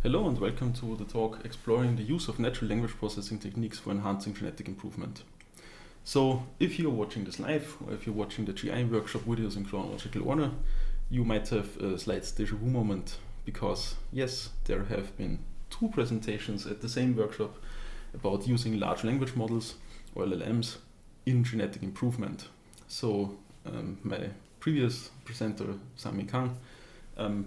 Hello and welcome to the talk exploring the use of natural language processing techniques for enhancing genetic improvement. So if you're watching this live or if you're watching the GI workshop videos in chronological order, you might have a slight déjà vu moment because yes, there have been two presentations at the same workshop about using large language models or LLMs in genetic improvement. So my previous presenter, Sami Kang,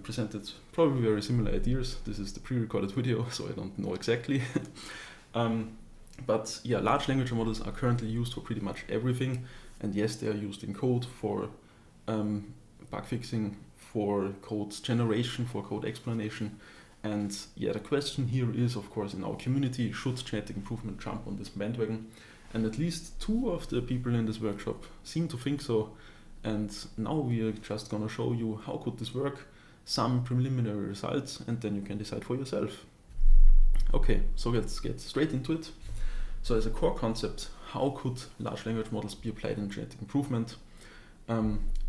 presented probably very similar ideas. This is the pre-recorded video, so I don't know exactly. But yeah, large language models are currently used for pretty much everything. And yes, they are used in code for bug fixing, for code generation, for code explanation. And yeah, the question here is, of course, in our community, should genetic improvement jump on this bandwagon? And at least two of the people in this workshop seem to think so. And now we are just gonna show you how could this work, some preliminary results, and then you can decide for yourself. Okay, so let's get straight into it. So as a core concept, how could large language models be applied in genetic improvement?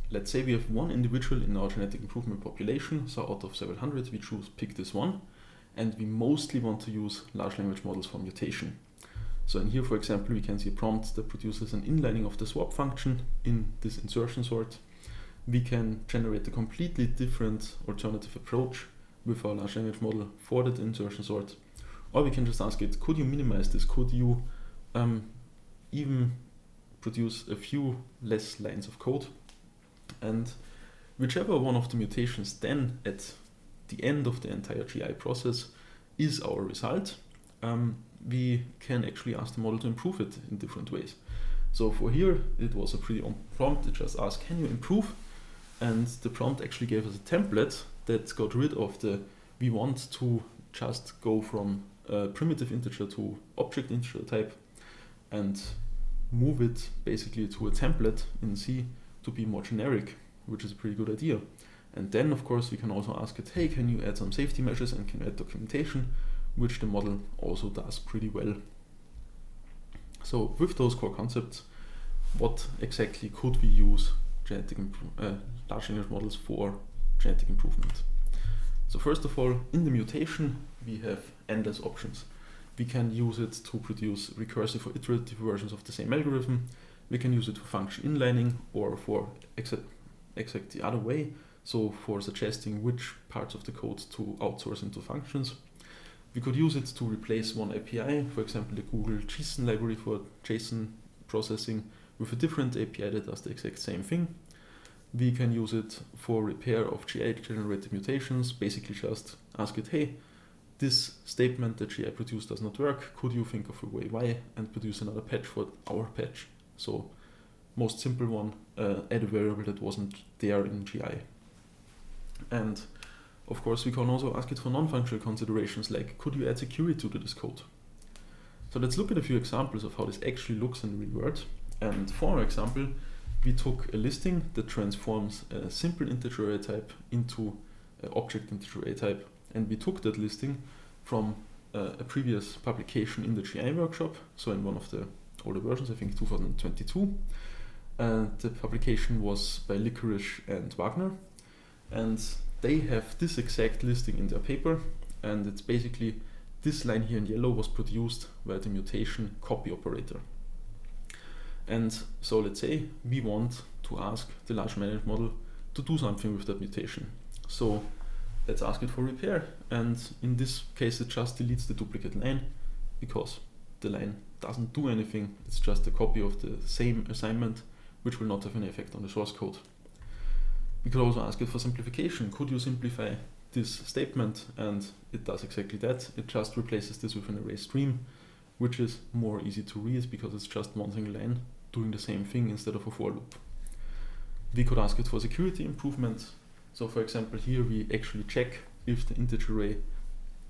Let's say we have one individual in our genetic improvement population, so out of several hundred we pick this one, and we mostly want to use large language models for mutation. So in here, for example, we can see a prompt that produces an inlining of the swap function in this insertion sort. We can generate a completely different alternative approach with our large language model for that insertion sort. Or we can just ask it, could you minimize this? Could you even produce a few less lines of code? And whichever one of the mutations then at the end of the entire GI process is our result, we can actually ask the model to improve it in different ways. So for here, it was a pretty prompt. It just asked, can you improve? And the prompt actually gave us a template that got rid of we want to just go from a primitive integer to object integer type and move it basically to a template in C to be more generic, which is a pretty good idea. And then, of course, we can also ask it, hey, can you add some safety measures and can you add documentation, which the model also does pretty well. So with those core concepts, what exactly could we use large language models for genetic improvement? So first of all, in the mutation, we have endless options. We can use it to produce recursive or iterative versions of the same algorithm. We can use it for function inlining or for exact the other way, so for suggesting which parts of the code to outsource into functions. We could use it to replace one API, for example the Google JSON library for JSON processing, with a different API that does the exact same thing. We can use it for repair of GI-generated mutations, basically just ask it, hey, this statement that GI produced does not work, could you think of a way why, and produce another patch for our patch. So most simple one, add a variable that wasn't there in GI. And of course, we can also ask it for non-functional considerations like, could you add security to this code? So let's look at a few examples of how this actually looks in the real world. And for our example, we took a listing that transforms a simple integer array type into an object integer array type. And we took that listing from a previous publication in the GI workshop, so in one of the older versions, I think 2022. The publication was by Licorice and Wagner. And they have this exact listing in their paper, and it's basically this line here in yellow was produced by the mutation copy operator. And so let's say we want to ask the large language model to do something with that mutation. So let's ask it for repair, and in this case it just deletes the duplicate line because the line doesn't do anything. It's just a copy of the same assignment, which will not have any effect on the source code. We could also ask it for simplification. Could you simplify this statement? And it does exactly that. It just replaces this with an array stream, which is more easy to read because it's just one single line doing the same thing instead of a for loop. We could ask it for security improvement. So for example, here we actually check if the integer array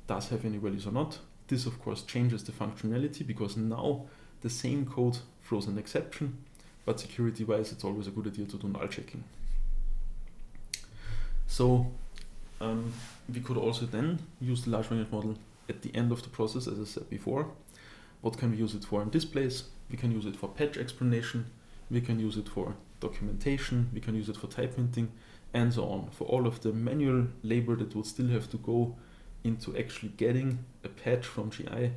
does have any values or not. This of course changes the functionality because now the same code throws an exception, but security wise it's always a good idea to do null checking. So we could also then use the large language model at the end of the process, as I said before. What can we use it for in this place? We can use it for patch explanation, we can use it for documentation, we can use it for type hinting, and so on, for all of the manual labor that would still have to go into actually getting a patch from GI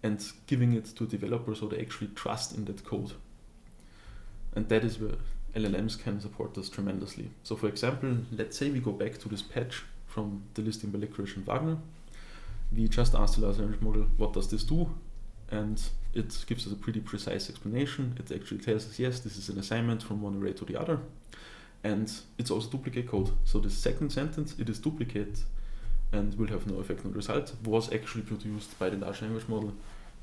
and giving it to developers so they actually trust in that code. And that is where LLMs can support us tremendously. So for example, let's say we go back to this patch from the listing by Licorice and Wagner. We just asked the large language model, what does this do? And it gives us a pretty precise explanation. It actually tells us, yes, this is an assignment from one array to the other. And it's also duplicate code. So the second sentence, it is duplicate and will have no effect on the result, was actually produced by the large language model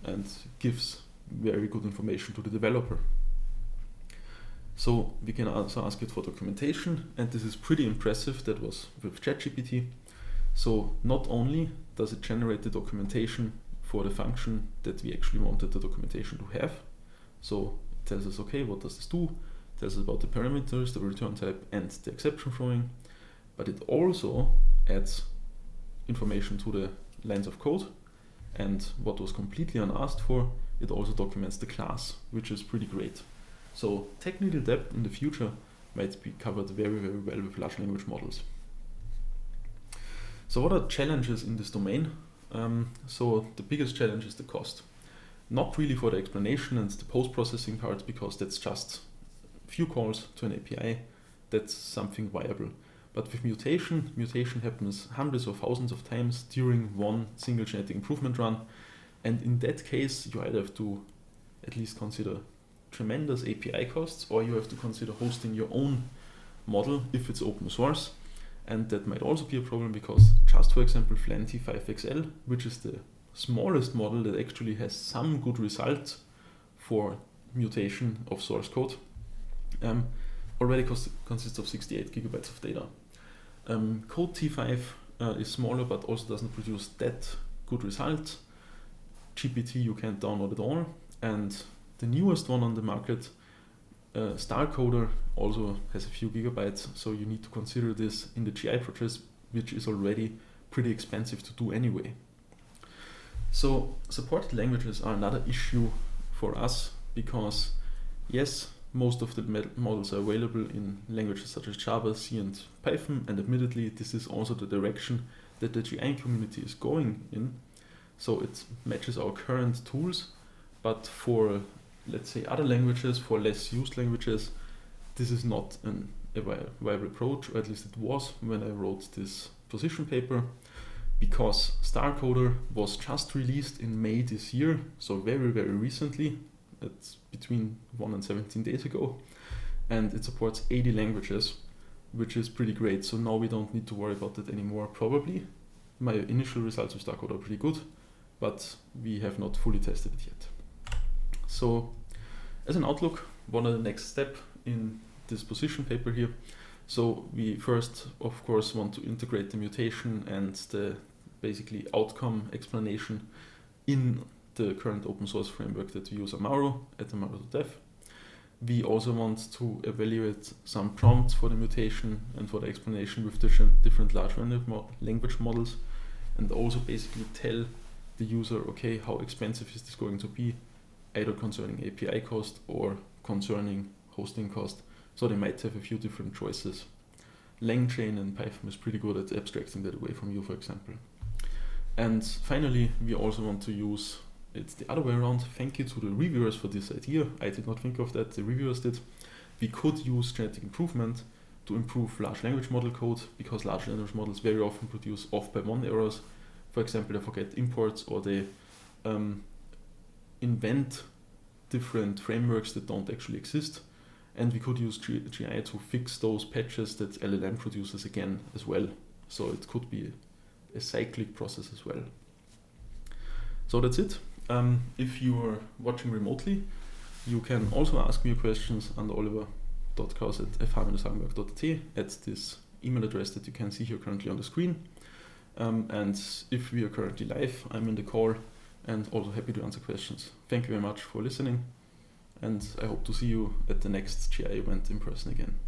and gives very good information to the developer. So we can also ask it for documentation, and this is pretty impressive. That was with ChatGPT. So not only does it generate the documentation for the function that we actually wanted the documentation to have, so it tells us, okay, what does this do? It tells us about the parameters, the return type, and the exception throwing, but it also adds information to the lines of code, and what was completely unasked for, it also documents the class, which is pretty great. So technical depth in the future might be covered very, very well with large language models. So what are challenges in this domain? So the biggest challenge is the cost. Not really for the explanation and the post-processing part, because that's just few calls to an API. That's something viable. But with mutation happens hundreds or thousands of times during one single genetic improvement run. And in that case, you either have to at least consider tremendous API costs, or you have to consider hosting your own model if it's open source. And that might also be a problem, because just for example, Flan T5XL, which is the smallest model that actually has some good results for mutation of source code, already consists of 68 gigabytes of data. Code T5 is smaller, but also doesn't produce that good results. GPT you can't download at all, and the newest one on the market, StarCoder, also has a few gigabytes, so you need to consider this in the GI process, which is already pretty expensive to do anyway. So supported languages are another issue for us, because yes, most of the models are available in languages such as Java, C, and Python, and admittedly this is also the direction that the GI community is going in, so it matches our current tools. But for, let's say, other languages, for less used languages, this is not a viable approach, or at least it was when I wrote this position paper, because StarCoder was just released in May this year, so very, very recently. It's between 1 and 17 days ago, and it supports 80 languages, which is pretty great. So now we don't need to worry about it anymore, probably. My initial results with StarCoder are pretty good, but we have not fully tested it yet. So as an outlook, what are the next step in this position paper here? So we first, of course, want to integrate the mutation and the basically outcome explanation in the current open source framework that we use, Amaro, at amaro.dev. We also want to evaluate some prompts for the mutation and for the explanation with different large language models, and also basically tell the user, okay, how expensive is this going to be, either concerning API cost or concerning hosting cost. So they might have a few different choices. LangChain and Python is pretty good at abstracting that away from you, for example. And finally, we also want to use, it's the other way around, thank you to the reviewers for this idea. I did not think of that, the reviewers did. We could use genetic improvement to improve large language model code, because large language models very often produce off-by-one errors. For example, they forget imports, or they invent different frameworks that don't actually exist. And we could use GI to fix those patches that LLM produces again as well. So it could be a cyclic process as well. So that's it. If you are watching remotely, you can also ask me your questions under oliver.krauss@fh-hamburg.at at this email address that you can see here currently on the screen. And if we are currently live, I'm in the call and also happy to answer questions. Thank you very much for listening, and I hope to see you at the next GI event in person again.